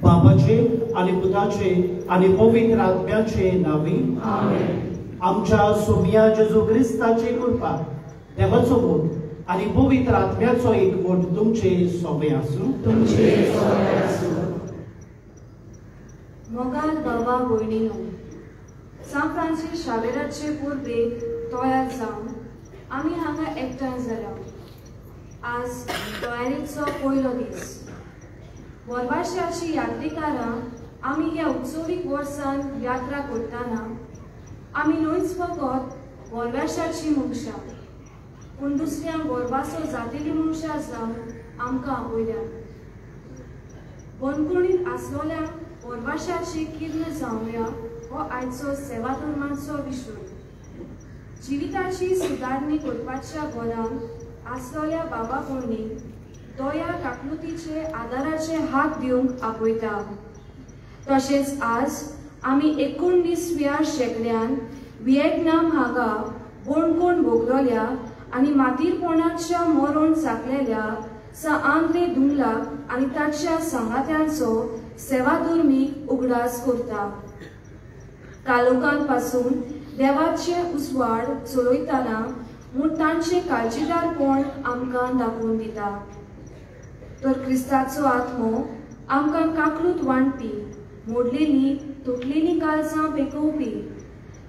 बाबाचे आणि पुताचे आणि पवित्र आत्म्याचे नावी आमेन। आमच्या सोमिया जेजू ख्रिस्ताची कृपा, देवाचो मोग आणि पवित्र आत्म्याचो एकवट तुमचे सोबे आसूं। मोगाल बाबा भयणीनो, सान फ्रांसीस शावेराचे पूर्वे तयार जावन आमी हांगा एकठांय जाल्या। आज तयारीचो पयलो दीस। वरवाशाची यात्रेकारां आमी ह्या उत्सवीक वर्सान यात्रा करतना आमी न्हयच फकत वरवाशाची मनशां, पूण दुसऱ्यांक वरवासो जातेली मनशां जावन आमकां आपयल्या। बंदखणींत आसलोल्यांक वरवाशाची किर्ण जावया हो आयचो सेवा धर्माचो विशय। जिविताची सुदारणी करपाच्या गोरांत आसलोल्या बाबा भयणीक दया काकलुतीचे आदाराचे हात दिवंक आपयता। तशेंच आज आमी 19व्या शेंकड्यान व्हिएतनाम हांगा बंदखण भोगलोल्या आनी मातीरपणाच्या मरण जातलेल्या आंद्रे दुंगलाक आनी ताच्या संगात्यांचो सेवाधर्मीक उगडास करता। कालोखांपासून देवाचे उसवाड चलयतना म्हूण तांचे काळजीदारपण आमकां दाखोवन दिता। तर क्रिस्ताचो आत्मो आमकां काकलूत वांटपी, मोडलेली तुटलेली काळजां पेकोवपी,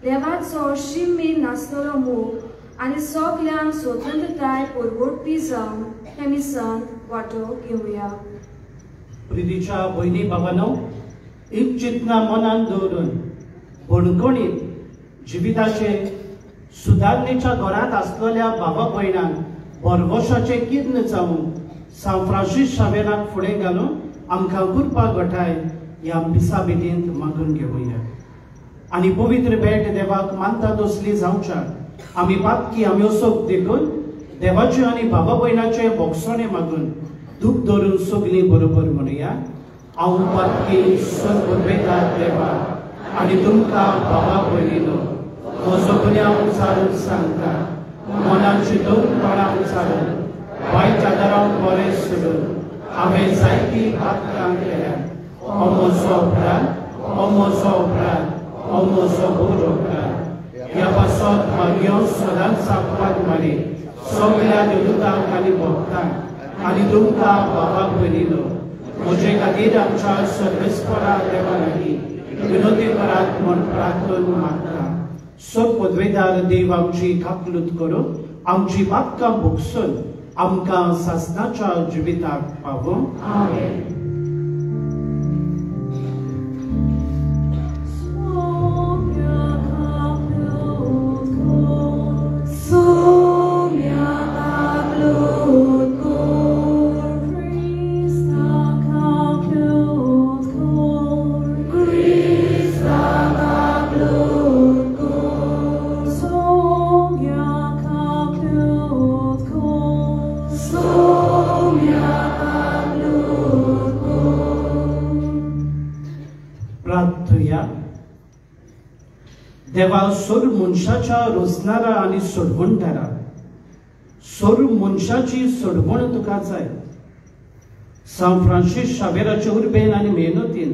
देवाचो शिमेर नासलेलो मोग आनी सगल्यांक स्वतंत्रताय परवडपी जावन हे मिसान वांटो घेवया। प्रितीच्या भयणी भावांनो, एक चिंतना मनान दवरून बंदखणींत जिविताचे सुदारणेच्या घरांत आसलेल्या बाबा भयणांक बरवशाचे किर्ण जावन सान फ्रांसीस शावेराक फुडें घालून आमकां कृपा घटाय ह्या पिसा बेटींत मागून घेवया। आनी पवित्र भेट देवाक मानता तसली जावच्या आमी पातकी आमी सोक देखून देवाचे आनी बाबा भयणाचे बोगसणे मागून दूख धरून सगळीं बरोबर म्हणुया। हांव पातकी सर्ववेदार देवा आनी तुमकां बाबा भयणीनो, म्हजो गुन्यांव विचारून सांगता, मनाची दोन पाळां विचारून वायट आदारांक बरें सोडून हांवें जायतीं पातकां केल्यात। हो म्हजो अपराध, हो म्हजो अपराध, हो म्हजो घोर अपराध। ह्या पासत मागयो सदांच सांगपाक मारी सगळ्या देवतांक आनी भक्तांक आनी तुमकां बाबा भयणीनो, म्हजे खातीर आमच्या सर्वेस्परा देवा लागीं विनोदी करात म्हूण प्रार्थना मागता। सब पदवेदार देव आमची काकलूत करून आमची पातकां भोगसून आमकां सासणाच्या जिविताक पावो। आमेन। देवा सोर मनशाच्या रोजनारा आनी सोडवणदारा, सोर मनशाची सोडवण तुका जाय। सान फ्रांसीस शावेराचे उर्बेन आनी मेहनतीन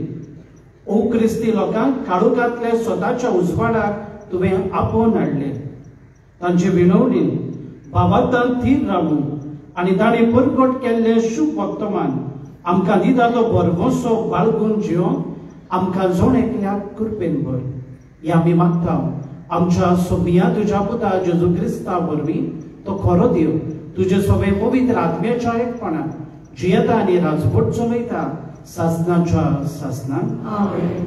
ओ क्रिस्ती लोकांक काळोखांतल्या स्वताच्या उजवाडाक तुवें आपोवन हाडले। तांचे विणवणीन भावार्थान थीर रावून आनी ताणें परगट केल्लें शुभ वर्तमान आमकां दितालो बरवसो बाळगून जिवंक आमकां जोण एकल्याक कृपेन भर। या आमी मागता आमच्या सोमिया तुज्या पुता जेजू क्रिस्ता वरवीं तो खरो देव तुजे सोबे पवित्र आत्म्याच्या एकपणान जियेता आनी राजवट चलयता सासणाच्या सासणान। आमेन।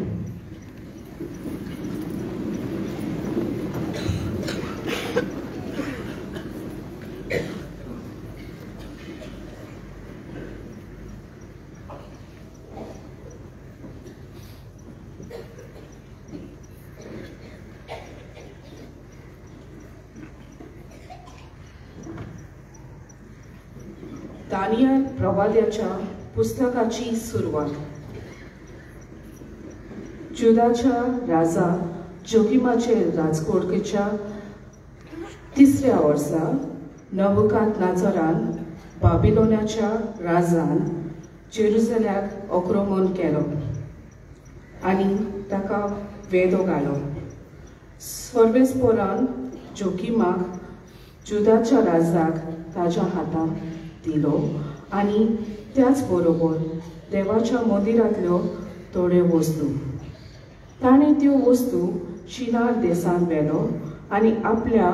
दानियल प्रवाद्याच्या पुस्तकाची सुरुवात. जुदाच्या राजा जोखीमाचे राजकोडकेच्या 3ऱ्या वर्सा नबुकदनेझरान बाबिलोनाच्या राजान जेरुसलेमाक आक्रमण केलो आनी ताका वेदो घालो. सर्वेस्परान जोखीमाक जुदाच्या राजाक ताच्या हातांत दिलो आनी त्याच बरोबर देवाच्या मंदिरांतल्यो थोड्यो वस्तू. ताणें त्यो वस्तू शिनार देसांत व्हेलो आनी आपल्या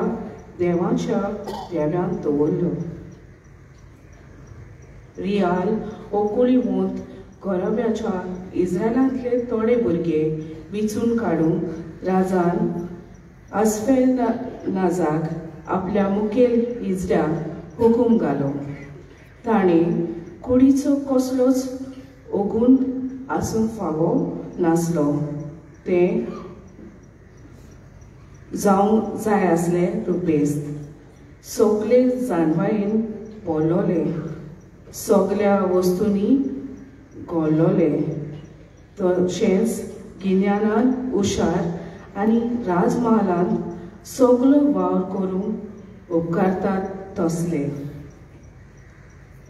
देवाच्या देवळांत दवरल्यो. रियाल हो कुळीवंत घराब्याच्या इस्रायलांतले थोडे भुरगे वेंचून काडूंक राजान आसफेनाजाक आपल्या मुखेल इजड्याक हुकूम घालो. ताणें कुडीचो कसलोच ओगूण आसूंक फावो नासलो तें जावंक जाय आसले रुपेस्त. सगळे जानवायेन बोलोले, सगळ्या वस्तूंनी घोल्लोले. तशेंच गिन्यानान हुशार आनी राजमहालांत सगळो वावर करूंक उपकारतात तसले.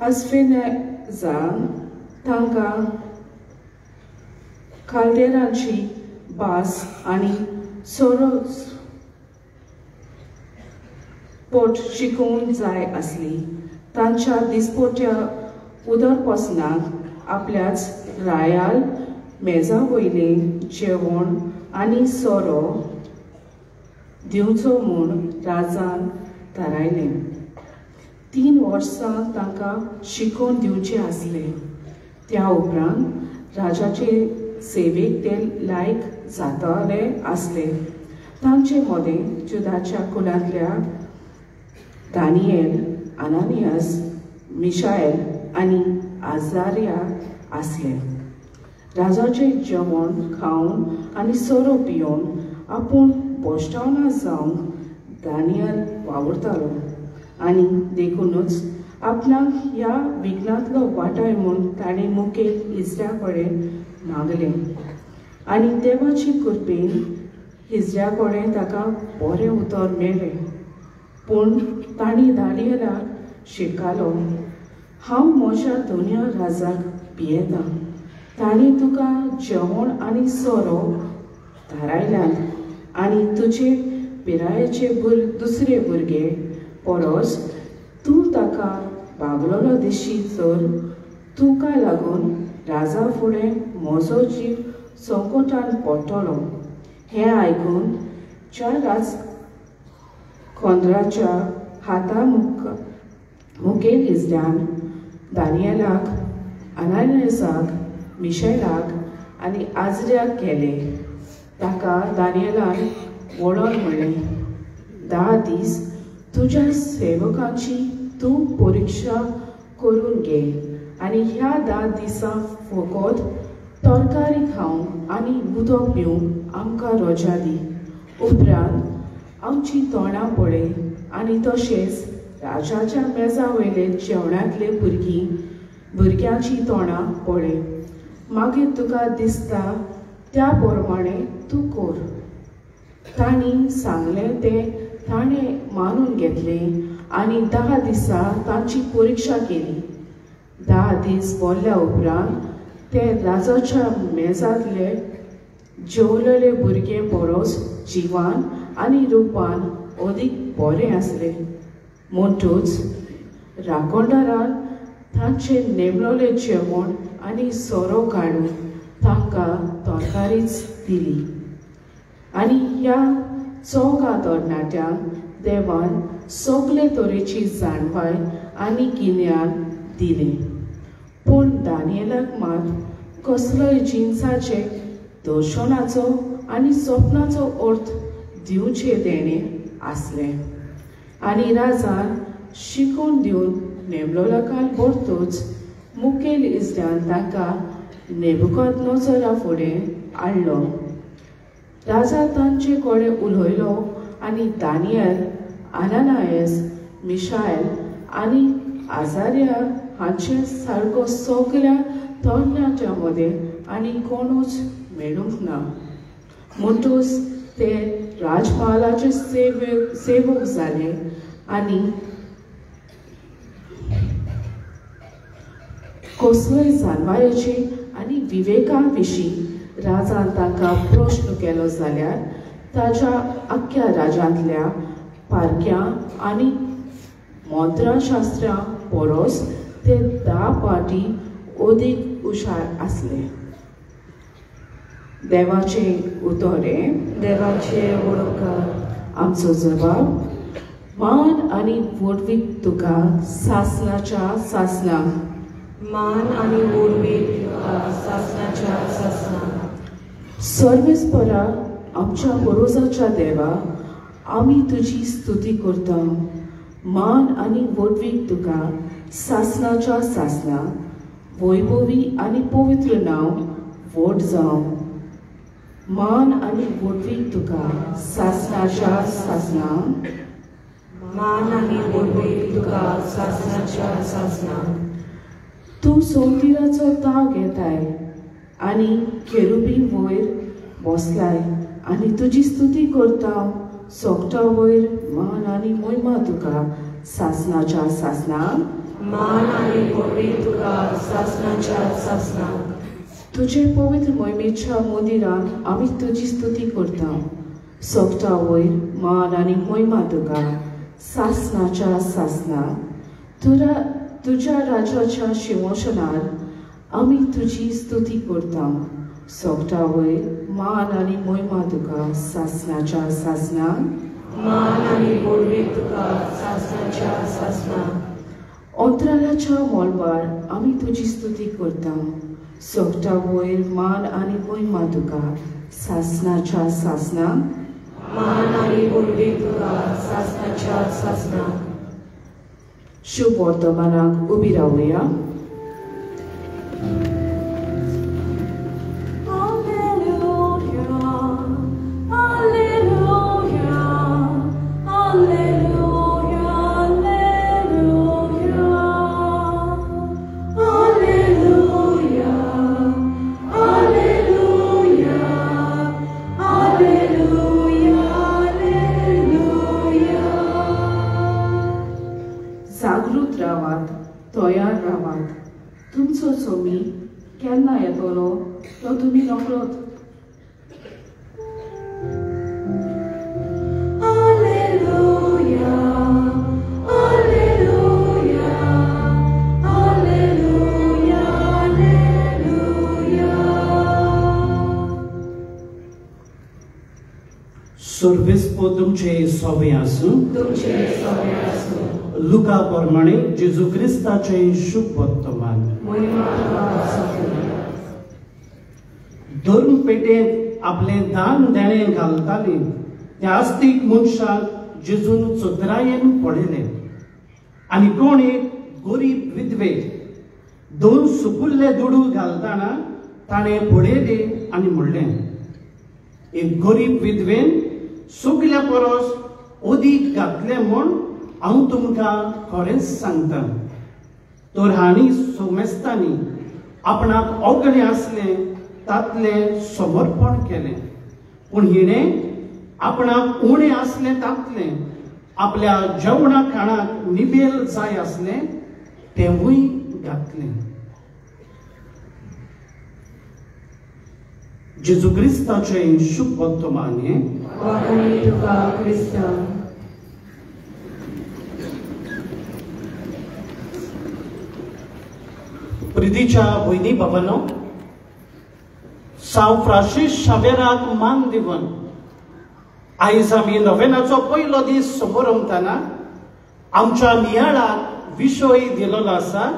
आसफेनाजान तांकां खालदेरांची भास आनी सोरोस पोट शिकोवंक जाय आसली. तांच्या दिसपोट्या उदरपसनाक आपल्याच रायाल मेजा वयलें जेवण आनी सोरो दिवचो म्हूण राजान थारायलें. 3 वर्सां तांकां शिकोवन दिवचें आसलें. त्या उपरांत राजाचे सेवेक ते लायक जाताले आसले. तांचे मदें जुदाच्या कुलांतल्या दानियल, अनानियास, मिशाएल आनी आजारिया आसले. राजाचें जेवण खावन आनी सोरो पिवन आपूण बोश्टावना जावंक दानियल वावुरतालो आनी देखूनच आपणाक ह्या विघ्नांतलो वांटाय म्हूण ताणें मुखेल इजड्या कडेन मागलें आनी देवाचे कृपेन इजड्या कडेन ताका बरें उतर मेळ्ळें. पूण तांणी दानियलाक शिकालो, हांव म्हज्या दोनूय राजाक भियेतां. तांणी तुका जेवण आनी सोरो थारायल्यात आनी तुजे पिरायेचे दुसरे भुरगे परस तूं ताका भागलोलो दिशी तर तुका लागून राजा फुडें म्हजो जीव संकटान पडटलो. हें आयकून ज्या राजकोंद्राच्या हाता मुखेल इजड्यान दानियलाक, अनानियासाक, मिशाएलाक आनी आजऱ्याक गेले. ताका दानियलान वळोन म्हणलें, 10 दीस तुज्या सेवकांची तूं परिक्षा करून घे आनी ह्या 10 दिसां फकत तरकारी खावंक आनी उदक पिवंक आमकां रजा दी. उपरांत आमची तोंडां पळय आनी तशेंच राजाच्या मेजा वयले जेवणांतले भुरग्यांची तोंडां पळय. मागीर तुका दिसता त्या प्रमाणें तूं कर. तांणी सांगलें तें ताणें मानून घेतलें आनी 10 दिसां तांची परिक्षा केली. 10 दीस भरल्या उपरांत ते राजाच्या मेजांतले जेवलेले भुरगे परस जिवान आनी रुपान अदीक बरें आसले. म्हणटूच राखणदारान तांचे नेमलोले जेवण आनी सोरो काडून तांकां तरकारीच दिली. आनी ह्या चौगा तरणाट्यांक देवान सगळे तरेची जाणवाय आनी गिन्यान दिलें. पूण दानियलाक मात कसलोय जिन्साचे दर्शनाचो आनी स्वप्नाचो अर्थ दिवचे देणे आसलें. आनी राजान शिकून दिवन नेमलोलाकाल भरतूच मुखेल इजड्यान तांकां नेबुकदनेझरा फुडें हाडलो. राजा तांचे कडेन उलयलो आनी दानियल, अनानियास, मिशाएल आनी आजाऱ्या हांचे सारको सगळ्या तरणाट्या मदें आनी कोणूच मेळूंक ना. म्हणटूच ते राजपालाचे सेवक जाले आनी कसलोय जानवाराची आनी विवेका विशीं राजान तांकां प्रश्न केलो जाल्यार ताच्या आख्या राज्यांतल्या पारक्यां आनी मंत्रशास्त्रां परस ते 10 पाटी अदीक हुशार आसले. देवाचे उतोरे, देवाचे वळखकार, आमचो जबाब, मान आनी वडवीक तुका सासणाच्या सासणां, मान आनी वडवीक तुका सासणाच्या सासणां. सर्वेस्परा आमच्या बरोजाच्या देवा, आमी तुजी स्तुती करता. मान आनी वडवीक तुका सासणाच्या सासणां, वैभवी आनी पवित्र नांव व्हड जावं. मान आनी वडवीक तुका सासणाच्या सासणां, मान आनी वडवीक तुका सासणाच्या सासणां. तूं सोंतिराचो ताग घेताय आनी केरुबी वयर बसलाय आनी तुजी स्तुती करता. सोगटा वयर मान आनी महिमा तुका सासणाच्या सासणां, मान आनी वडवीक तुका सासणाच्या सासणां. तुजे पवित्र मोहिमेच्या मंदिरांत आमी तुजी स्तुती करता. सोगटा वयर मान आनी महिमा तुका सासणाच्या सासणां. तुज्या राज्याच्या सिंहासनार आमी तुजी स्तुती करता. सोगटा वयर मान आनी महिमा तुका सासणाच्या सासणां, मान आनी वडवीक तुका सासणाच्या सासणां. अंतराळाच्या मोलबार आमी तुजी स्तुती करता. सोगटा वयर मान आनी महिमा तुका सासणाच्या सासणां, मान आनी वडवीक तुका सासणाच्या सासणां. शुभ वर्तमानाक उबी रावया. जागृत रावात, तयार रावात. तुमचो सोमी केन्ना येतलो तो तुमी नकळत. सर्वेस्पो तुमचे सोबे आसूं. तुमचे सोबे आसूं. लुका प्रमाणे जेजू क्रिस्ताचे शुभ वर्तमान. महिमा तुका सगळ्यांक. धर्म पेटेंत आपले दान देणे घालताली त्या आस्तीक मनशाक जेजून चोत्रायेन पळयलें आनी कोण एक गरीब विधवे 2 सुकुल्ले दुडू घालताना ताणें पळयलें आनी म्हणलें, एक गरीब विधवेन सगल्या परस अदीक घातलें म्हूण हांव तुमकां खरेंच सांगता. तर हांणी सोमेस्तांनी आपणाक अवगणे आसलें तातलें समर्पण केलें, पूण हिणें आपणाक उणें आसलें तातलें आपल्या जेवणा खाणाक निबेल जाय आसलें तेंवूय घातलें. जेजू क्रिस्ताचे शुभ वर्तमान हें. वखणी तुका क्रिस्ता. प्रितीच्या भयणी भावांनो, सांव फ्रांसीस शावेराक मान दिवन आयज आमी नोवेनाचो पयलो दीस समोर रमतना आमच्या नियाळाक विशय दिलेलो आसा,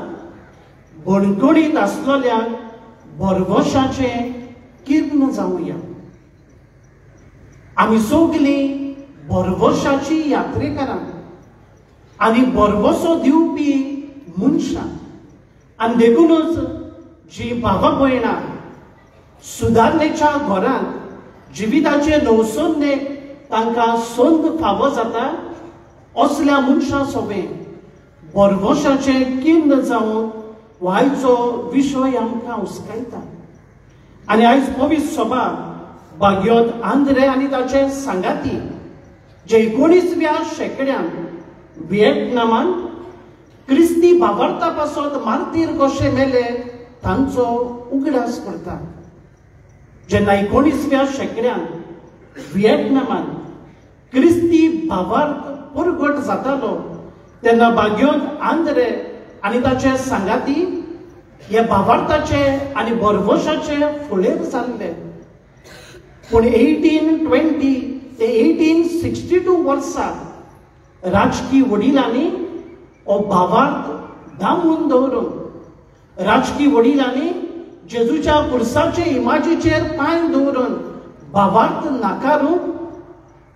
बणकणीत आसलेल्या बरवशाचें किर्ण जावया. आमी सगळीं बरवशाची यात्रेकारां आनी बरवसो दिवपी मनशां, आनी देखूनच जी भावा भयणां सुदारणेच्या घरांत जिविताचे नवसोन्नेक तांकां संद फावो जाता, असल्या मनशां सोबे बरवशाचे किन्न जावन वायचो विशय आमकां उस्कायता. आनी आयज पवित्र सभा भाग्योत आंद्रे आनी ताचे सांगाती जे 19व्या शेंकड्यान व्हिएतनामान क्रिस्ती भावार्था पासत मार्तीर कशे मेले तांचो उगडास करता. जेन्ना 19व्या शेंकड्यान व्हिएतनामान क्रिस्ती भावार्थ परगट जातालो तेन्ना भाग्योत आंद्रे आनी ताचे सांगाती हे भावार्थाचे आनी बरवशाचे फुडेर जाल्ले. पूण 1820 ते 1862 वर्सा राजकीय वडिलांनी हो भावार्थ दामून दवरून राजकीय वडिलांनी जेजूच्या पुरसाचे इमाजीचेर पांय दवरून भावार्थ नाकारून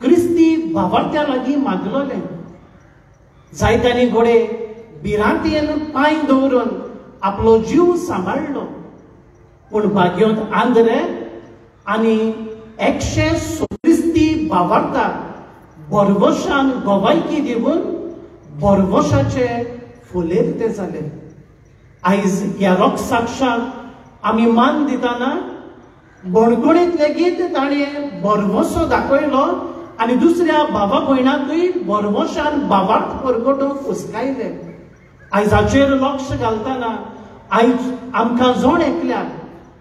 क्रिस्ती भावार्थ्या लागीं मागलोले. जायत्यांनी घोडे भिरांतीन पांय दवरून आपलो जीव सांबाळलो. पूण भाग्योत आंद्रे आनी 100 क्रिस्ती भावार्थाक बरवशान गोवायकी दिवन बरवशाचे फुलेर ते जाले. आयज ह्या रोख साक्षाक आमी मान दिताना बणकुणीत लेगीत ताणें बरवसो दाखयलो आनी दुसऱ्या भावा भयणाकूय बरवशान भावार्थ परगटूंक उस्कायले. आयजाचेर लक्ष घालतना आयज आमकां जोण एकल्याक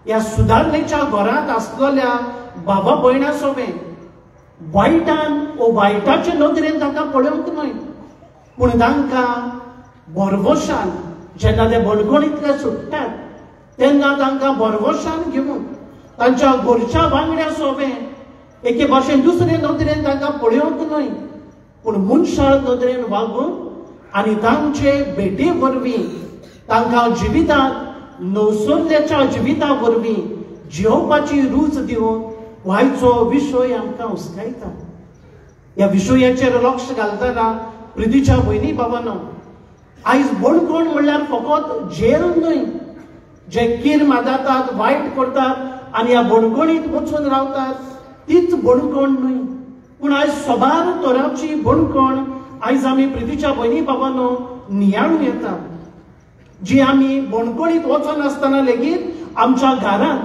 ह्या सुदारणेच्या घरांत आसलेल्या भावा भयणां सोबें वायटान वो वायटाचे नदरेन तांकां पळोवंक न्हय, पूण तांकां बरवशान जेन्ना ते बणकुणींतले सुट्टात तेन्ना तांकां बरवशान घेवन तांच्या घरच्या वांगड्या सोबें एके भाशेन दुसरे नदरेन तांकां पळोवंक न्हय, पूण मनशाळ नदरेन वागून आनी तांचे भेटे वरवीं तांकां जिवितांत नवसोल्ल्याच्या जिविता वरवीं जियोवपाची रूच दिवन वायचो विशय आमकां उस्कायता. ह्या विशयाचेर लक्ष घालतना प्रितीच्या भयणी भावांनो, आयज बणकोण म्हणल्यार फकत झेर न्हय. जे कीर मादातात वायट करतात आनी ह्या बणकोणींत वचून रावतात तीच बणकोण न्हय, पूण आयज सोबार तोराची बणकोण आयज आमी प्रितीच्या भयणी भावांनो नियाळूं येता. जी आमी बणकोणींत वचोन आसतना लेगीत आमच्या घरांत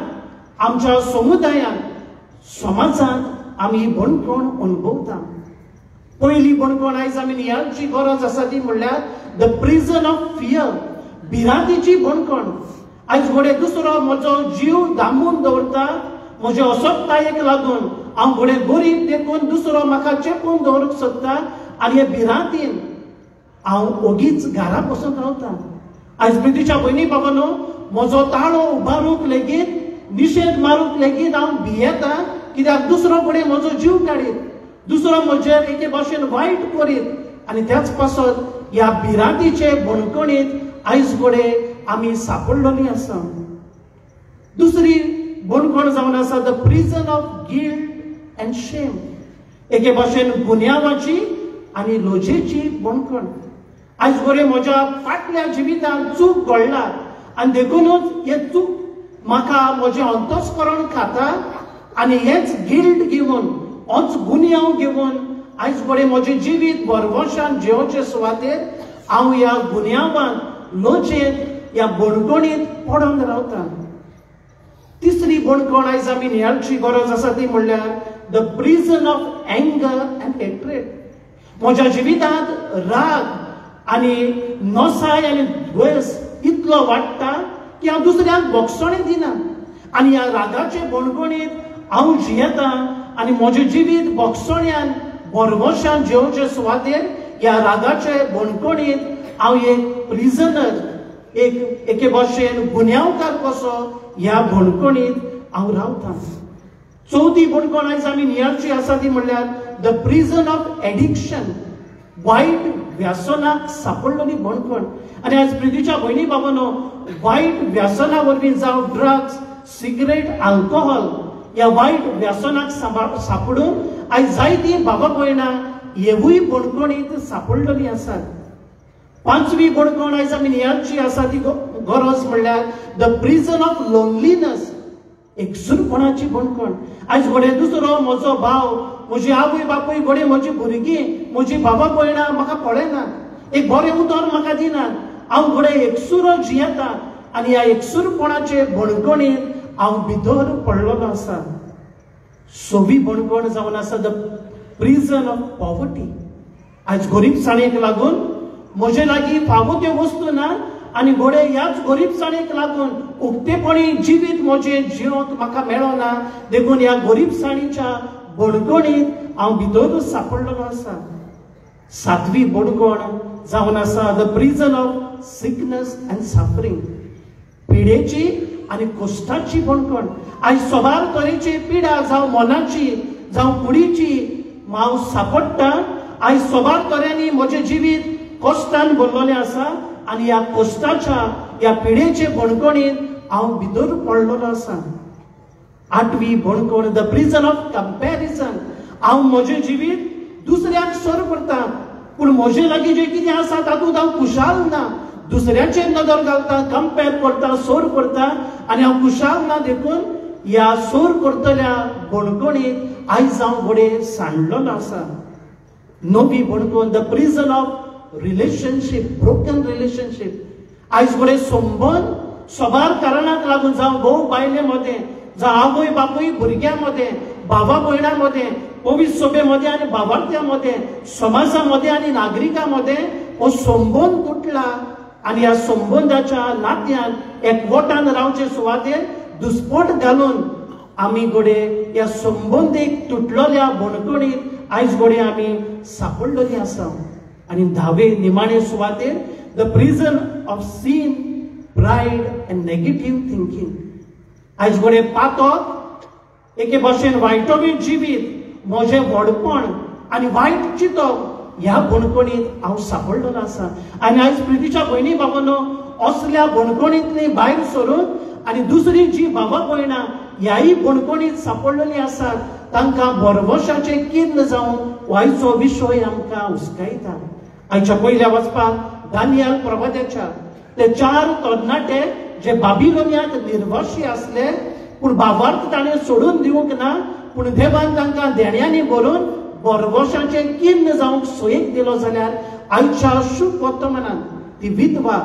आमच्या समुदायांत समाजांत आमी बणकोण अणभवता. पयली बणकोण आयज आमी नियाळची गरज आसा ती म्हणल्यार द प्रिजन ऑफ फियर, भिरांतीची बणकोण. आयज घोडे दुसरो म्हजो जीव दामून दवरता, म्हजे असोबतायेक लागून हांव घोडे गरीब देखून दुसरो म्हाका चेपून दवरूंक सोदता आनी हे भिरांतीन हांव ओगीच घरा बसून रावता. आयज प्रितीच्या भयणी भावांनो, म्हजो ताळो उबारूंक लेगीत निशेध मारूंक लेगीत हांव भियेता, कित्याक दुसरो घोडे म्हजो जीव काडीत, दुसरो म्हजेर एके भाशेन वायट करीत आनी त्याच पासत ह्या भिरांतीचे बणकोणींत आयज घोडे आमी सांपडलोलीं आसा. दुसरी बणकोण जावन आसा the prison of guilt and shame, एके भाशेन गुन्यांवाची आनी लोजेची बणकोण. आयज घोडे म्हज्या फाटल्या जिवितांत चूक घडला आनी देखूनच हे चूक म्हाका म्हजें अंतस्करण खाता आनी हेच गिल्ट घेवन होच गुन्यांव घेवन आयज घोडे म्हजें जिवीत बरवशान जेवचे सुवातेर हांव ह्या गुन्यांवान लोचेत ह्या बणकोणींत पडून रावता. तिसरी बणकोण आयज आमी नियाळची गरज आसा ती म्हणल्यार the prison of anger and hatred. म्हज्या जिवितांत राग आनी नसाय आनी द्वेस इतलो वाडटा की हांव दुसऱ्याक भोगसणे दिना आनी ह्या रागाचे बणकोणींत हांव जियेता आनी म्हजें जिवीत भोगसण्यान बरवशान जेवचे सुवातेर ह्या रागाचे बणकोणींत हांव एक प्रिजनर, एके भाशेन गुन्यांवकार कसो ह्या बणकोणींत हांव रावता. चवथी बणकोण आयज आमी नियाळची आसा ती म्हणल्यार द प्रिजन ऑफ एडिक्शन, वायट व्यसनाक सांपडलोली बणकोण. आनी आयज प्रितीच्या भयणी भावांनो, वायट व्यसना वरवीं जावं ड्रग्स, सिगरेट, अल्कोहोल ह्या वायट व्यसनाक सांपडून आयज जायतीं भावा भयणां हेवूय बणकोणींत सांपडलोलीं आसात. पांचवी बणकोण आयज आमी नियाळची आसा ती गरज म्हणल्यार द प्रिजन ऑफ लोनलीनेस, एकसुरपणाची बणकोण. आयज घोडे दुसरो म्हजो भाव, म्हजी आवय बापूय, घोडे म्हजी भुरगीं, म्हजी भावा भयणां म्हाका पळयनात. एक बरें उतर म्हाका दिनात, हांव घोडे एकसुरो जियेता आनी ह्या एकसूरपणाचे बणगणेंत हांव भितर पडलेलो आसा. सोवी बणगण जावन आसा द प्रिजन ऑफ पॉवर्टी. आज गरीबसाणेक लागून म्हजे लागीं फावो त्यो वस्तू ना आनी घोडे ह्याच गरीबसाणेक लागून उक्तेपणी जिवीत म्हजें जिवंक म्हाका मेळना. देखून ह्या गरीबसाणीच्या बणगणींत हांव भितर सांपडलेलो आसा. सातवी बणगण जावन आसा the prison of sickness and suffering. पिडेची आनी कश्टाची बणगण. आयज सोबार तरेची पिडा जावं मनाची जावं कुडीची हांव सांपडटा. आयज सोबार तरेनी म्हजें जिवीत कश्टान भरलेलें आसा आनी ह्या कश्टाच्या ह्या पिडेचे बणगणींत हांव भितर पडलेलो आसा. आठवी बणगण द प्रिजन ऑफ कंपॅरिजन. हांव म्हजें जिवीत दुसऱ्याक सर करता, पूण म्हजे लागीं जें कितें आसा तातूंत हांव खुशाल ना. दुसऱ्याचेर नदर घालता, कंपेर करता, सोर करता आनी हांव खुशाल ना. देखून ह्या सोर करतल्या बणगणींत आयज हांव घोडे सांडलेलो आसा. नवी बणगण the prison of relationship, broken relationship. आयज घोडे संबंध सोबार कारणाक लागून जावं घोव बायले मदें, जावं आवय बापूय भुरग्यां मदें, भावा भयणां मदें, पवित्र सभे मध्ये आनी भावार्थ्यां मध्ये, समाजामध्ये आनी नागरिकां मध्ये हो संबंध तुटला आनी ह्या संबंधाच्या नात्यान एकवटान रावचे सुवातेर दुस्पट घालून आमी घोडे ह्या संबंदीक तुटलेल्या बणगणींत आयज घोडे आमी सांपडलेलीं आसा. आनी धावे निमाणे सुवातेर the prison of sin, pride and negative thinking. आयज घोडे पातक एके भाशेन वायटोबी जिवीत, म्हजें व्हडपण आनी वायट चिंतप ह्या बणगणींत हांव सांपडलेलो आसा. आनी आयज प्रितीच्या भयणी भावांनो, असल्या बणगणींतली भायर सरून आनी दुसरी जी भावा भयणां ह्याय बणगणींत सांपडलेलीं आसात तांकां बरवशाचे किन्न जावन वायचो विशय आमकां हुस्कायता. आयच्या पयल्या वचपाक दानियल प्रवाद्याच्या ते 4 तरणाटे जे बाबिलोनियांत निर्वासी आसले, पूण भावार्थ ताणें सोडून दिवंक ना, पूण देवान तांकां देण्यांनी भरून बरवशाचे किन्न जावंक सोयेक दिलो. जाल्यार आयच्या शुभ वर्तमानांत ती विधवा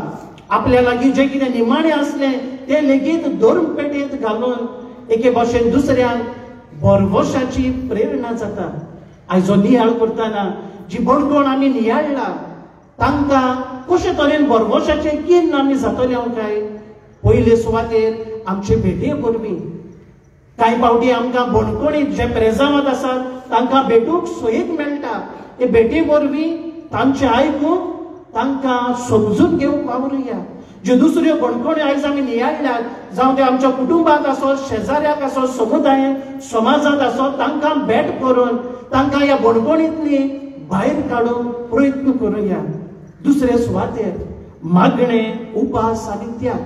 आपल्या लागीं जें कितें निमाणें आसलें तें लेगीत धर्म पेटयेंत घालून एके भाशेन दुसऱ्यांक बरवशाची प्रेरणा जाता. आयजो नियाळ करतना जी बणगण आमी नियाळला तांकां कशे तरेन बरवशाचे किन्न आमी जातले काय. पयले सुवातेर आमचे भेटे वरवीं कांय फावटी आमकां बणगणींत जे प्रेजांत आसात तांकां भेटूंक सोयेक मेळटा. ते भेटे वरवीं तांचे आयकून तांकां समजून घेवंक वावरुया. ज्यो दुसऱ्यो बणगण्यो आयज आमी नियाळल्यात, जावं ते आमच्या कुटुंबांत आसत, शेजाऱ्याक आसत, समुदायात, समाजांत आसत, तांकां भेट करून तांकां ह्या बणगणींतली भायर काडूंक प्रयत्न करुया. दुसरे सुवातेर मागणें, उपास आनी त्याग.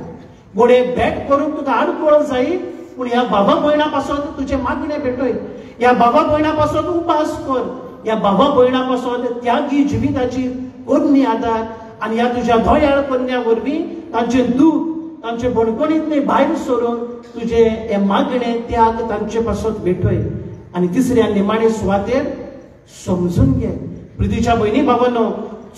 घोडे भेट करूंक तुका आडकोळ जायी, पूण ह्या बाबा भयणा पासत तुजे मागणे भेटय. ह्या बाबा भयणा पासत उपास कर. ह्या बाबा भयणा पासत त्यागी जिविताची कोन्नी आदार. आनी ह्या तुज्या दोयाळ कन्या वरवीं तांचे दूख, तांचे बणगणींतले भायर सरून तुजे हे मागणे त्याग तांचे पासत भेटय. आनी तिसऱ्या निमाणे सुवातेर समजून घे. प्रितीच्या भयणी भावांनो,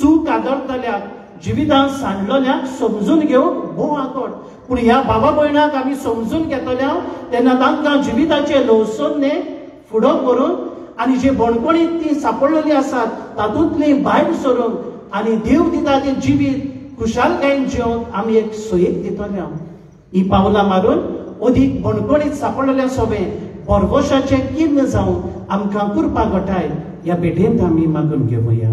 चूक आदरतल्याक, जिवितांत सांडलेल्याक समजून घेवंक भोव आकट. पूण ह्या बाबा भयणाक आमी समजून घेतल्या तेन्ना तांकां जिविताचे ल्हवसोन्ने फुडो करून आनी जे बणगणींत ती सांपडलेली आसात तातूंतली भायर सरून आनी देव दिता तें जिवीत खुशालकायेन जिवंक आमी एक सोयेक दितले. ही पावलां मारून अदीक बणगणींत सांपडलेल्या सोबे बरवशाचे किन्न जावन आमकां कृपा घटाय ह्या भेटेंत आमी मागून घेवया.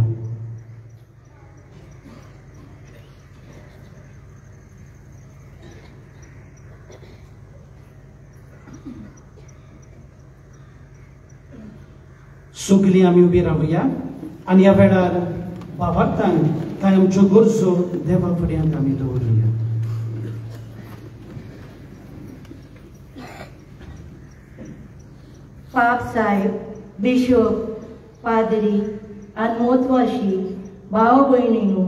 सगळीं आमी उबी रावया आनी ह्या वेळार भावार्थान कांय आमच्यो गरजो देवा फुड्यांत आमी दवरुया. पाप साहेब, बिशप, पाद्री आनी मोतवाशी भाव भयणींनो,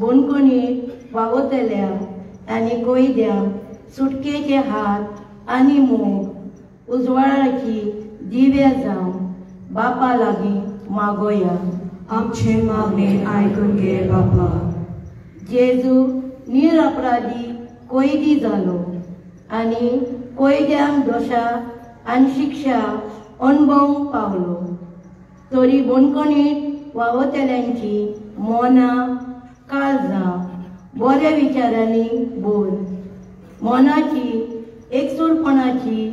बणगणीक वावतल्या आनी कोयद्यांक सुटकेचे हात आनी मोग उजवाडाची दिव्या जावन बापा लागीं मागोया. आमचे मागणे ऐकून घे बापा. जेजू निरपराधी कैदी जालो आनी कैद्यांक दोशा आनी शिक्षा अणभवूंक पावलो. तरी बोणकोणीत वावतल्यांची मनां काळजां बऱ्या विचारांनी बोल. मनाची एकसूरपणाची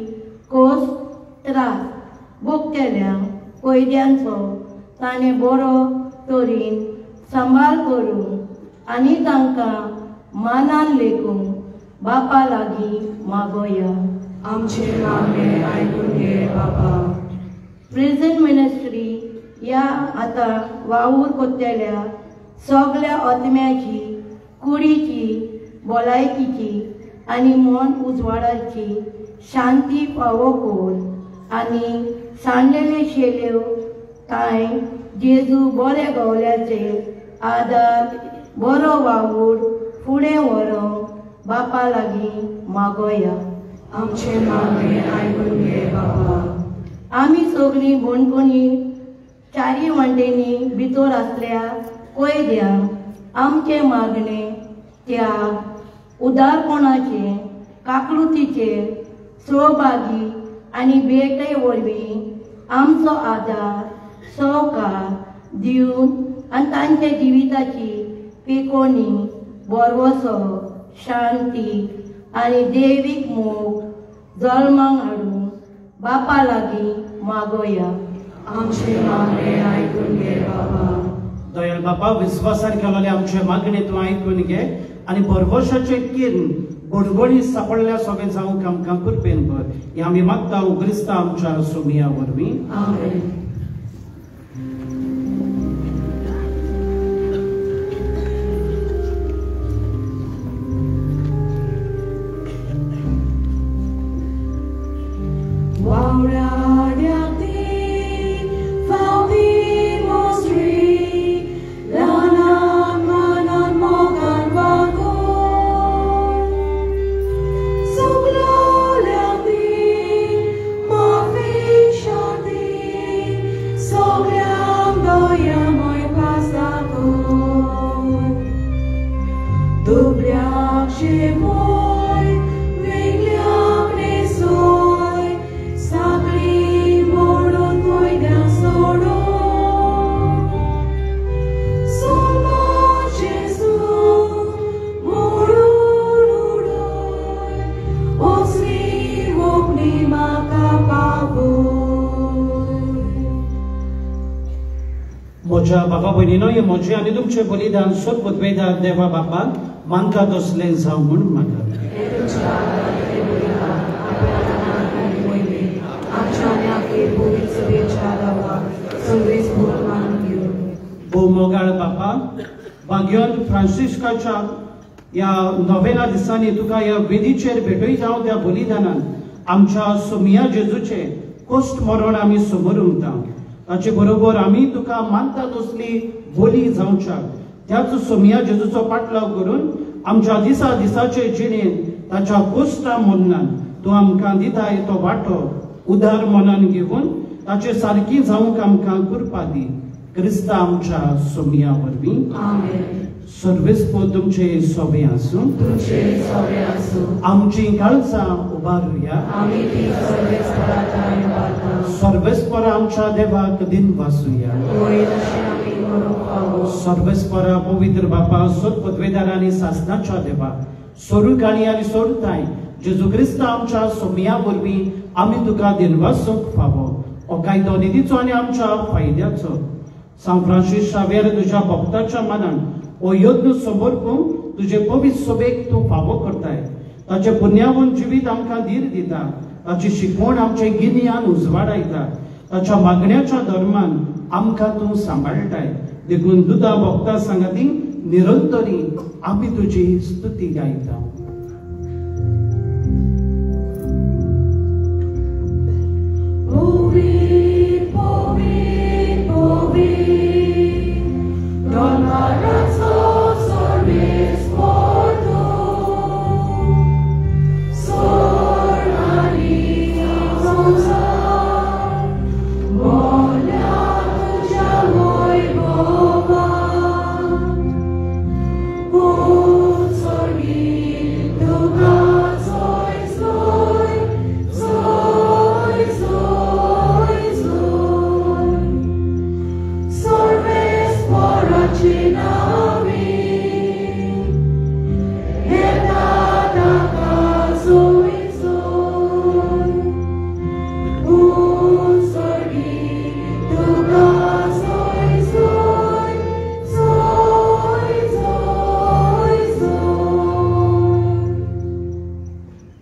कोस त्रास भोगतल्यांक कैद्यांचो ताणें बरो तरेन सांबाळ करूंक आनी तांकां मानान लेखूंक बापा लागीं मागोया. आमचे मागणे ऐकून घे बापा. प्रिझन मिनिस्ट्री ह्या आतां वावूर कोत्तेल्या सगळ्या आत्म्याची कुडीची भलायकीची आनी मन उजवाडाची शांती फावो कर आनी सांडलेल्यो शेल्यो कांय जेजू बरे गवल्याचे आदार बरो वावूर फुडें व्हरोंक बापा लागीं मागोया. आमचे मागणे ऐकून घे बापा. आमी सगळीं बोणकोणी चारी वांटेनी भितर आसल्या कैद्यांक आमचे मागणे त्याग उदारपणाचे काकलुतीचेर सहभागी आनी भेटे वरवीं आमचो आदार सहकार दिवन आनी तांच्या जिविताची पिकोवणी बरवसो शांती आनी दैवीक मोग जल्माक हाडून बापा लागीं मागोया. आमचे मागणे ऐकून घे बापा. दयाल बापा विश्वासान केलेले आमचे मागणे तूं आयकून घे आनी बरवशाचे किर्ण गोडगोडी सापडल्या सगळे जावंक आमकां कृपेन कर. हें आमी मागता क्रिस्ता आमच्या सोमिया वरवीं. आमेन. म्हज्या बाबा भयणीनो हे म्हजें आनी तुमचें बलिदान सोदपूत वेदाक देवा बापाक मानता तसलें जावं म्हूण मागता. भोव मोगाळ बापा भाग्योन फ्रांसिस्काच्या ह्या नोवेना दिसांनी तुका ह्या वेदीचेर भेटूय जावं त्या बलिदानान आमच्या सोमिया जेजूचे कोस्ट मरण आमी समोर उरता. ताचे बरोबर आमी तुका मानता तसली बोली जावच्याक त्याच सोमिया जेजूचो पाटलाव करून आमच्या दिसाचे जिणेन ताच्या कोस्टा मरणान तूं आमकां दिताय तो वांटो उदार मनान घेवन ताचे सारकी जावंक आमकां कृपा दी. क्रिस्ता आमच्या सोमिया वरवीं. आमेन. सर्वेस्प तुमचे सोबे आसूं. तुमचे सोबे आसूं. आमची काळजां उबारुया. आमी ती सर्वेस्परांत उबारता. सर्वेस्पर आमच्या देवाक दिन वासुया. होय तशें आमी करूंक फावो. सर्वेस्पर पवित्र बापा सोद पदवेदार आनी सासणाच्या देवा सोरूकाणी आनी सोडताय जेजू क्रिस्ता आमच्या सोमिया वरवीं आमी तुका दिन वासूंक फावो. हो कायदो निधीचो आनी आमच्या फायद्याचो. सांत फ्रांसीस शावेर तुज्या भक्ताच्या मनान हो यत्न समर्पूंक तुजे पवित्र सोबेक तूं फावो करताय. ताचे पुण्यावून जिवीत आमकां धीर दिता. ताची शिकवण आमचे गिन्यान उजवाडायता. ताच्या मागण्याच्या धर्मान आमकां तूं सांबाळटाय. देखून दुदा भक्ता सांगाती निरंतरी आमी तुजी स्तुती गायता. Molia tuja wojwo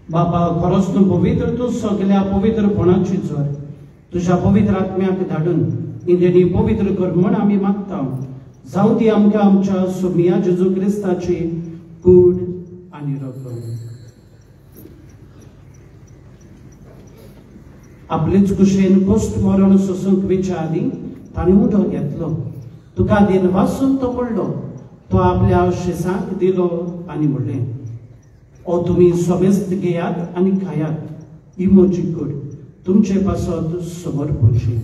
बाबा खरोच तूं पवित्र, तूं सगळ्या पवित्रपणाची जोर तुझ्या पवित्र आत्म्याक धाडून इंदेनी पवित्र कर म्हूण आमी मागता. जावं ती आमकां आमच्या सोमिया जेजू क्रिस्ताची कूड आनी रगत. आपलेच कुशेन कोस्ट मरण सोसूंक वेच्या आदी ताणें उदो घेतलो. तुका दिन वाचून तो म्हणलो. तो आपल्या शिसांक दिलो आनी म्हणलें, ओ तुमी सोमेस्त घेयात आनी खायात. ही म्हजी कूड तुमचे पासत समोर पोवची.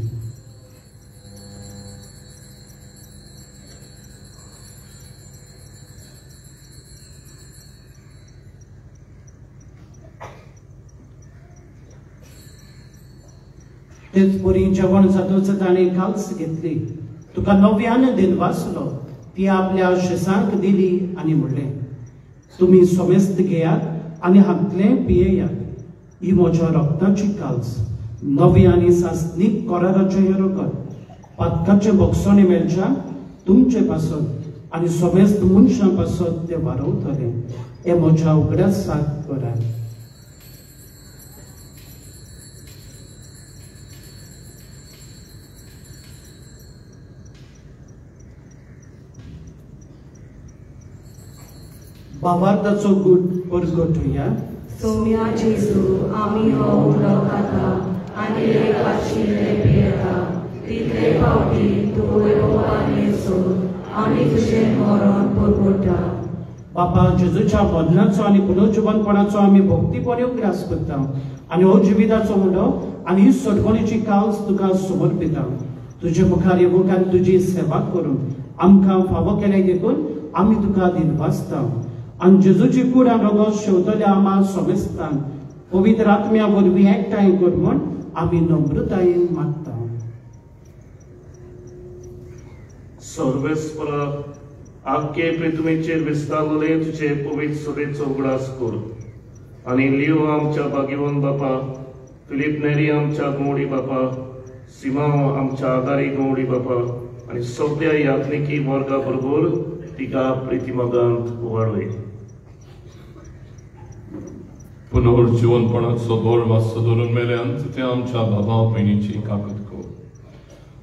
तेच परी जेवण जातच ताणें काल्स घेतली. तुका नव्यान दिन वाचलो. ती आपल्या शिसांक दिली आनी म्हणलें, तुमी सोमेस्त घेयात आनी हातलें पियेयात. ही म्हज्या रक्ताची काल्स, नवी आनी सासनीक कराराचें हें रगत. पातकाचें बक्षणे मेळच्या तुमचे पासत आनी सोमेस्त मनशां पासत तें वारवतलें. हें म्हज्या उगडासाक करात. भावार्थाचो गूट परगटुया. सोम्या जेजू आमी हो उलो खाता आनी एकाशिल्ले पियेता. तितले फावटी तूं येवपान येसो आमी तुजें मरण परगटा. बापा जेजूच्या मरणाचो आनी पुनर्जीवनपणाचो आमी भक्तीपणे उगडास करता आनी हो जिविताचो उंडो आनी ही सडगणेची काल्स तुका समर्पिता. तुजे मुखार येवूंक आनी तुजी सेवा करून आमकां फावो केले देखून आमी तुका दिन वाचता. आनी जेजूची कूड आनी रगत शेवतल्या आमा सोमेस्तान पवित्र आत्म्या वरवीं एकठांय कर म्हूण आमी नम्रतायेन मागता. सर्वेस्परा आख्खे पृथ्वीचेर विस्तारलें तुजे पवित्र सभेचो उगडास कर. आनी लिओ आमच्या भाग्यवान बापा, फिलीप नेरी आमच्या गवडी बापा, सिमांव आमच्या आदारी गवडी बापा आनी सगळ्या यात्निकी वर्गा बरोबर तिका प्रितीमगांत वाडय. पुनर्जीवनपणाचो बोर वाचो दवरून मेल्यान ते आमच्या बाबा भयणीची काकूत कर.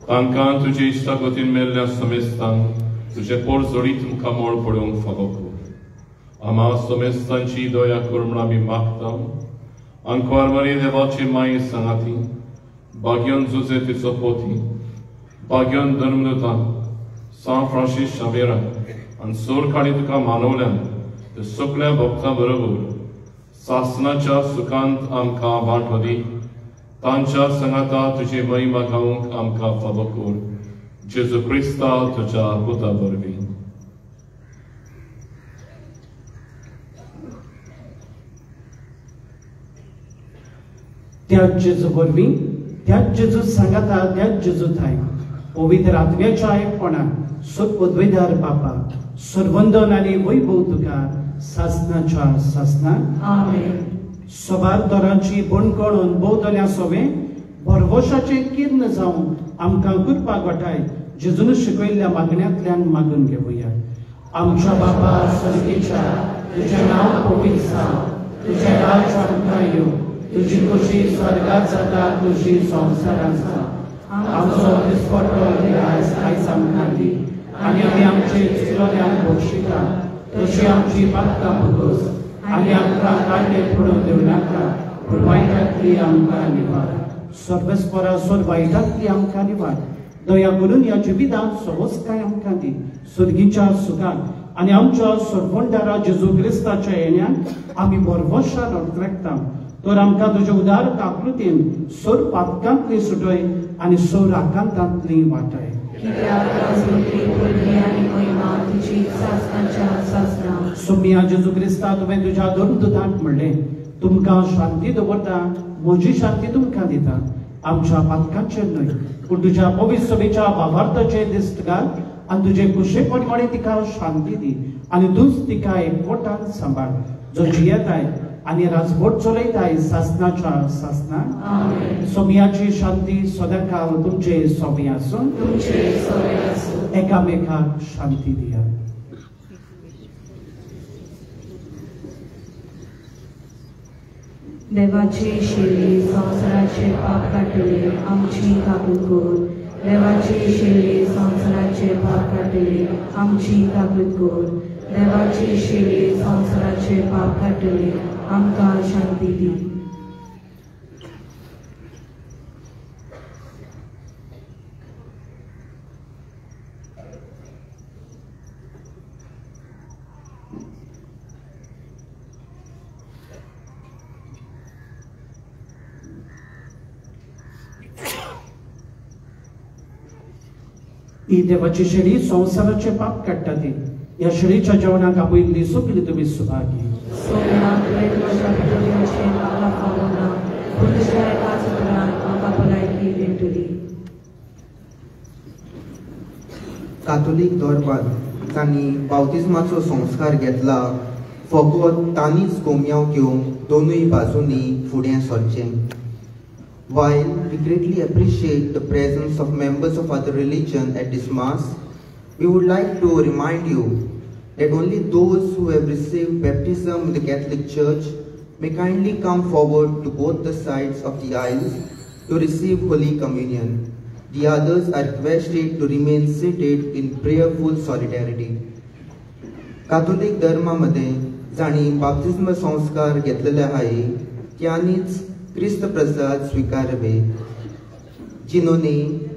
तांकां तुजे इश्टागतीन मेल्ल्या समेस्तान तुजे पोर जोडीत मुखार मोळ पडूंक फावो कर. आमा समेस्तांची दया कर म्हूण आमी मागता. आंकवार मारी देवाची माय सांगाती, भाग्यन जुजे तिचो पोती, भाग्यन धर्मदूता सान फ्रांसीस शावेरा आनी सोरकाळी तुका मानवल्यान ते सगळ्या भक्तां बरोबर सासनाच्या सुखांत आमकां वांटो दी. तांच्या संगाता तुजी महिमा गावूंक आमकां फावो कर. जेजू क्रिस्ता तुज्या पुता वरवीं. त्याच जेजू वरवीं, त्याच जेजू सांगाता, त्याच जेजू थाय पवित्र आत्म्याच्या एकपणान सदपदवेदार बापा सर्वंदन आनी वैभव तुका सासनाच्या सासनाक. आमेन. सभारदारांची बणकण अनुभवतल्या सवे भरवशाचे किर्ण जावन आमकां कृपा घटाय जेजून शिकयल्ल्या मागण्यांतल्यान मागून घेवया. आमच्या बापा सर्गेच्या, तुजें नांव पवित्र जावं, तुजें राज आमकां येवं, तुजी खुशी स्वर्गांत जाता तुजी संवसारांत जावं. आमचो दिसपट्टो आयज आमकां दी आनी आमी आमचे चुकलोल्यांक बक्षिता तशी आमची पातकां भोगोस आनी आमकां काटे पडूं दिवं नाका, पूण वायटांतली आमकां निवार. सर्वेस्परा सोर वायटांतली आमकां निवार. दया करून ह्या जिवितांत समजकाय आमकां दी. सुर्गीच्या सुखांत आनी आमच्या सर्वंडारा जेजू क्रिस्ताच्या येण्यान आमी बरवशार अडकता. तर आमकां तुज्या उदार काकृतीन सोर पातकांतली सुटय आनी सोर आकांतांतली वाटाय. सोमिया जेजू क्रिस्ता तुवें तुज्या दोन दुतांक म्हणलें, तुमकां शांती दवरता, म्हजी शांती तुमकां दिता. आमच्या पातकांचेर न्हय पूण तुज्या पवित्र सभेच्या भावार्थाचेर दिश्ट घाल आनी तुजे कुशेपणपणी तिका शांती दी आनी तूंच तिका एकवटान सांबाळ, जो जियेताय आनी राजवट चलयताय सासनाच्या सासनाक. सोमियाची शांती सदांकाळ तुमचे सोबी आसूं. एकामेकाक शांती दिया. देवाचे शेळी संवसाराचे पाप काटले आमची काकूट कर. देवाचे शेळी संवसाराचे पाप काटले आमची काकूट कर. देवाचे शेळी संवसाराचे पाप काटले आमकां शांती दी. ही देवाची शेळी संवसाराचे पाप काडटा ती. ह्या शेळीच्या जेवणाक आपूण दिसो केली तुमी सुभागी. सोमनाथ वेदवशा पितृदेवाचे म्हाका फावना पूण तुज्या एकाच उतरान म्हाका भलायकी मेळटली. कातोलीक धर्मांत तांणी बावतिस्माचो संस्कार घेतला फकत तांणीच कोमयाव घेवंक दोनूय बाजूंनी फुडें सरचें. While we greatly appreciate the presence of members of other religion at this Mass, we would like to remind you that only those who have received baptism in the Catholic Church may kindly come forward to both the sides of the aisles to receive Holy Communion. The others are requested to remain seated in prayerful solidarity. Catholic धर्मामध्ये जाणी बाप्तिस्म संस्कार घेतलेले आहे त्यांनीच क्रिस्त प्रसाद स्वीकारवे. जिन्होंने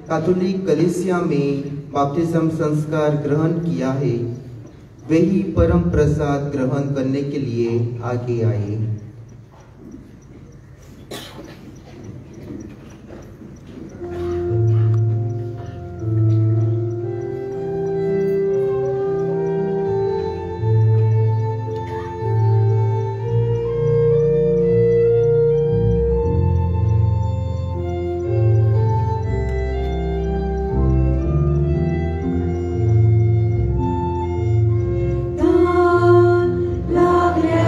Catholic कलीसिया में बपतिस्म संस्कार ग्रहण किया है वे ही परम प्रसाद ग्रहण करने के लिए आगे आए. लागल्या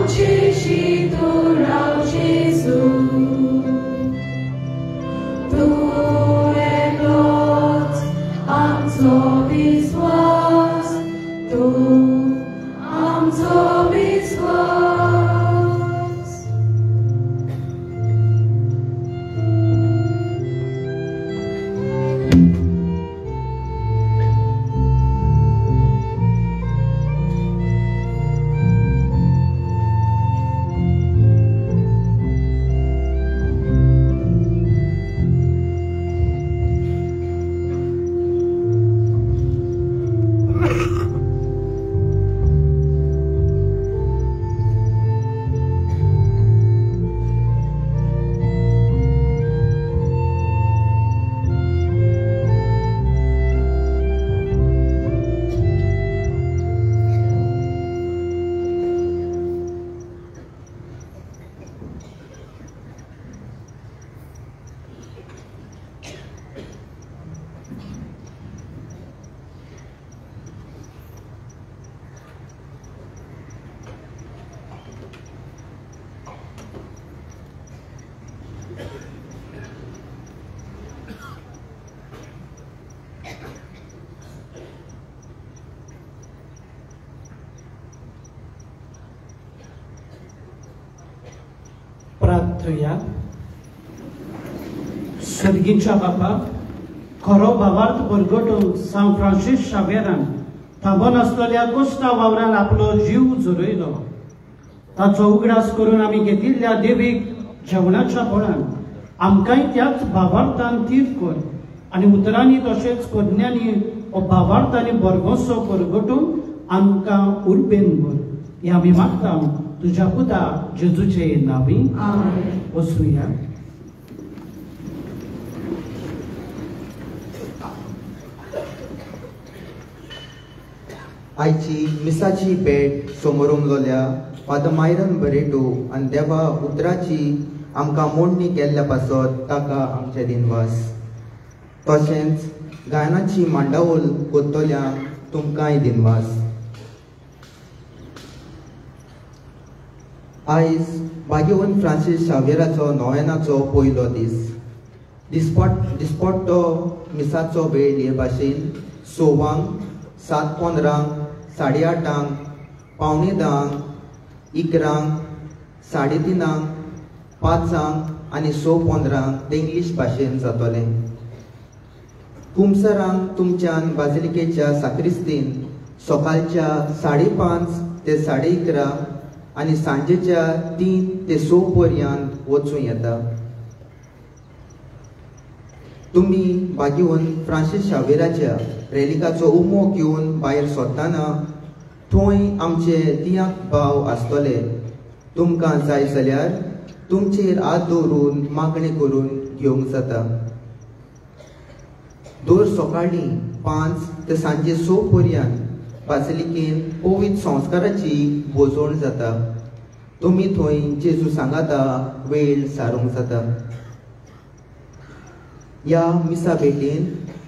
आमचे शीतळ राव जेजू तूं एकलोच आमचो विश्वास तूं आमचो विश्वास प्रार्थया सर्गीच्या बापा खरो भावार्थ परगटूंक सांव फ्रांसीस शावेरान थांबोन आसलेल्या कोस्टा वावरान आपलो जीव झुरयलो ताचो उगडास करून आमी घेतिल्ल्या देवीक जेवणाच्या फळान आमकांय त्याच भावार्थान तीर्थ कर आनी उतरांनी तशेंच कन्यांनी हो भावार्थांनी बरगोसो परगटूंक आमकां उर्बेन भर हें आमी मागता तुझ्या पुता जेजूचे नावी वसूया. आयची मिसाची भेट समोर उमलोल्या फादर मायरन बरेटो आनी देवा उतराची आमकां मोडणी केल्ल्या पासत ताका आमचे दिनवास. तशेंच गायनाची मांडावळ कोत्तोल्या तुमकांय दिनवास. आयज भाग्यवन फ्रांसीस शावेराचो नोवेनाचो पयलो दीस. दिसपट्टो मिसाचो वेळ हे भाशेन 6 7:15 8:30 9:45 11 3:30 5 आनी 6:15 ते इंग्लीश भाशेन जातलें. कुमसरांक तुमच्यान बाजिलिकेच्या साक्रिस्तीन सकाळच्या 5:30 ते 11:30 आनी सांजेच्या 3 ते 6 पर्यंत वचूं येता. तुमी भाग्यवन फ्रांसीस शावेराच्या रेलिकाचो उमो घेवन भायर सरतना थंय आमचे तियाक भाव आसतले. तुमकां जाय जाल्यार तुमचेर हात दवरून मागणी करून घेवंक जाता. दर सकाळीं 5 ते सांजे 6 पर्यंत बाजिलिकेन पवित्र संस्काराची बोजवण जाता. तुमी थंय जेजू सांगाता वेळ सारूंक जाता. ह्या मिसा भेटेन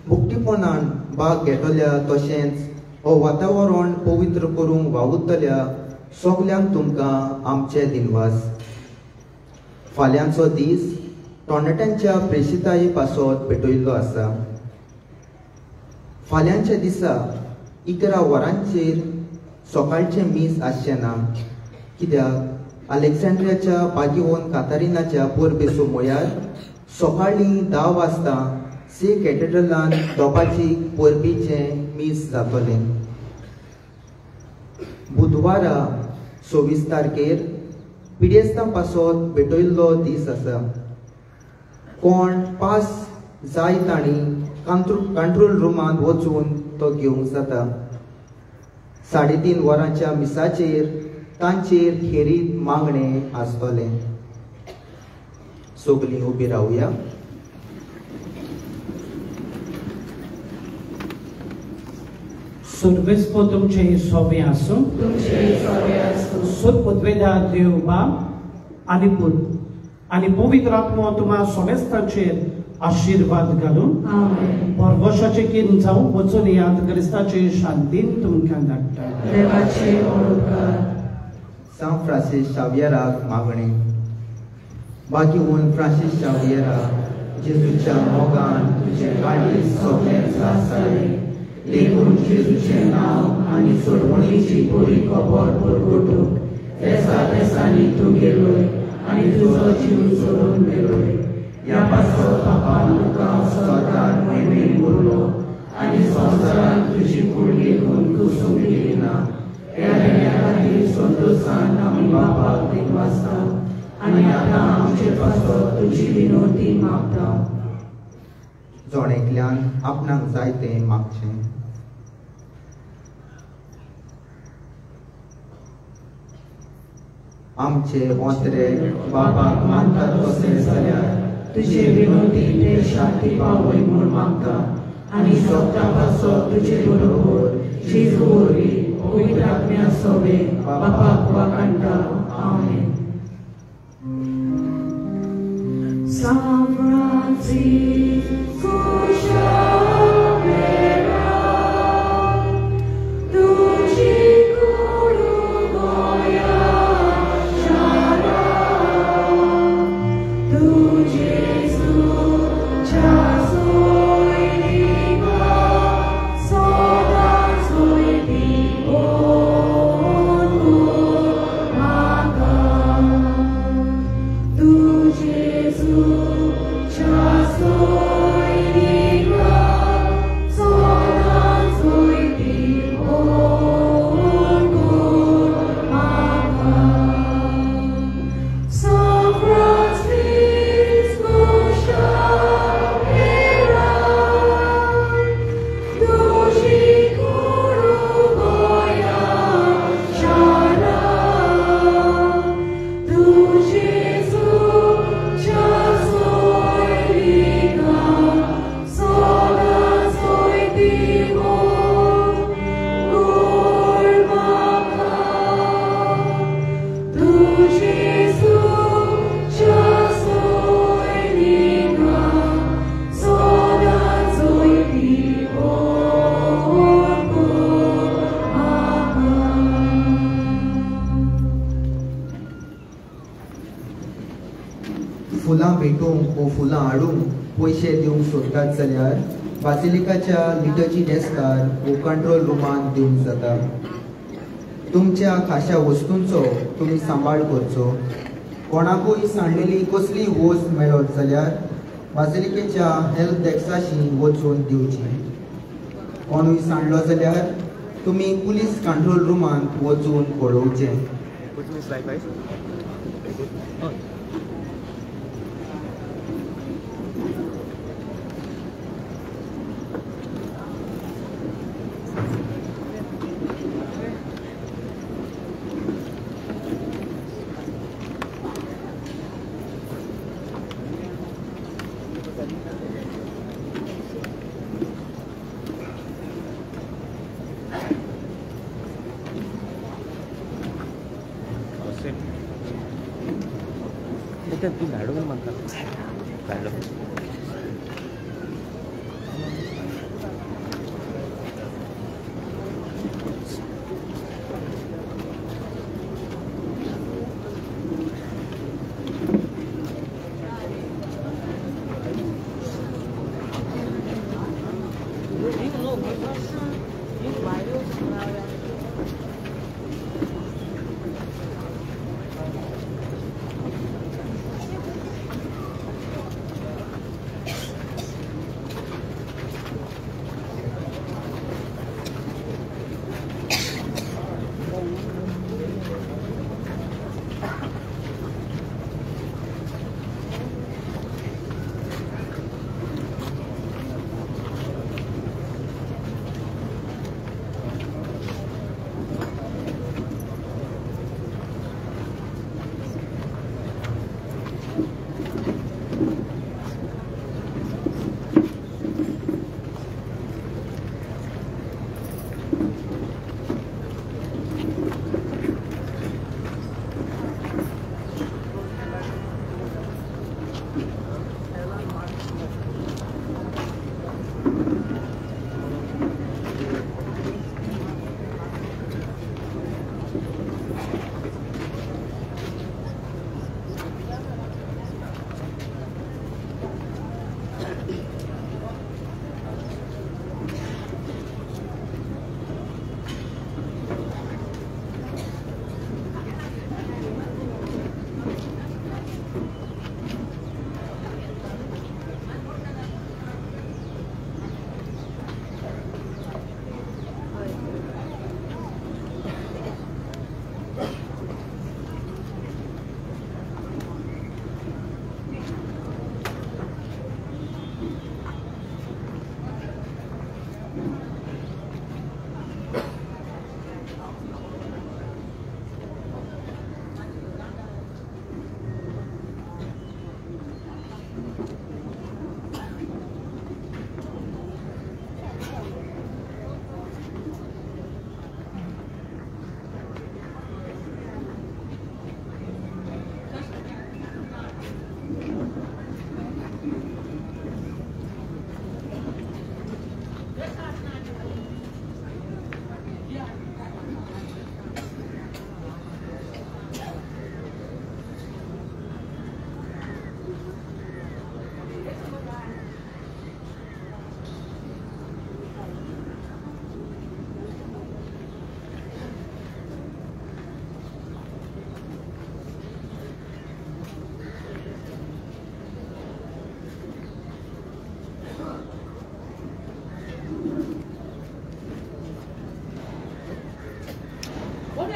मुक्तीपणान भाग घेतल्या तशेंच हो वातावरण पवित्र करूंक वावुरतल्या सगल्यांक तुमकां आमचे दिनवास. फाल्यांचो दीस तरणाट्यांच्या प्रेशिताये पासत पेटयल्लो आसा. फाल्यांच्या दिसा 11 वरांचेर सकाळचे मीस आसचें ना, कित्याक अलेक्झांड्रियाच्या भाग्यवन कातारिनाच्या परबेचो मोयार सकाळीं 10 वाजता से कॅथेड्रलान दोपाची परबेचें मीस जातलें. बुधवारा 26 तारखेर पिडेस्तां पासत भेटयल्लो दीस आसा. कोण पास जाय तांणी कंट्रोल रुमांत वचून तो घेवंक जाता. 3:30 वरांच्या मिसाचेर तांचेर खेरीत मागणे आसतले. सगळीं उबी रावया. सर्वेस्पो तुमचे सोबे आसूं. सुरपुद्वेदा देव बाब आनी पूत आनी पवित्र आत्मो तुमा सोमेस्ताचेर आशीर्वाद घालून परवशाचे कीन जावं वचून याद क्रिस्ताचे शांतीन तुमकां धाडटा. देवाचे सांव फ्रांसीस शावियराक मागणें बागीवन फ्रांसीस शावियरा जेजूच्या मोगान तुजें काळीज सगळें त्रास जाले देखून जेजूचें नांव आनी सोडवणेची बरी खबर परगटूंक देसा देसांनी तूं गेलोय आनी तुजो जीव सोडून गेलोय ह्या पासो बापान तुका सदांच महिमेन उरलो आनी संवसारान तुजी कुडली घेवन तूं सोडली ना ह्या खातीर संतोशान आमी बापाक दिनवासता आनी आतां आमचे पासो तुजी विनोदी मागता जोणेंतल्यान आपणाक जाय तें मागचें आमचे ओंत्रे बापाक मानतात तशें जाल्यार तुजे विनोदी ते शांती पावय म्हूण मागता आनी सप्ता पासो तुजे बरोबर जेजू वरवीं पवित्र आत्म्या सोबे बापाक वाकाणटा आमेन. San Francisco Xaviera, tuji kuru goya shara, tu Jesus chasoi diga, soda soi di onu maga, tu Jesus फुलां भेटूंक वो फुलां हाडूंक पयशे दिवंक सोदतात जाल्यार बासिलिकाच्या लिटर्जी डेस्कार वो कंट्रोल रुमान दिवंक जाता. तुमच्या खाशा वस्तूंचो तुमी सांबाळ करचो. कोणाकूय सांडलेली कसलीय वस्त मेळत जाल्यार बासिलिकेच्या हेल्प डेस्काशी वचून दिवची. कोणूय सांडलो जाल्यार तुमी पुलीस कंट्रोल रुमांत वचून कळोवचें.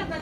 Ada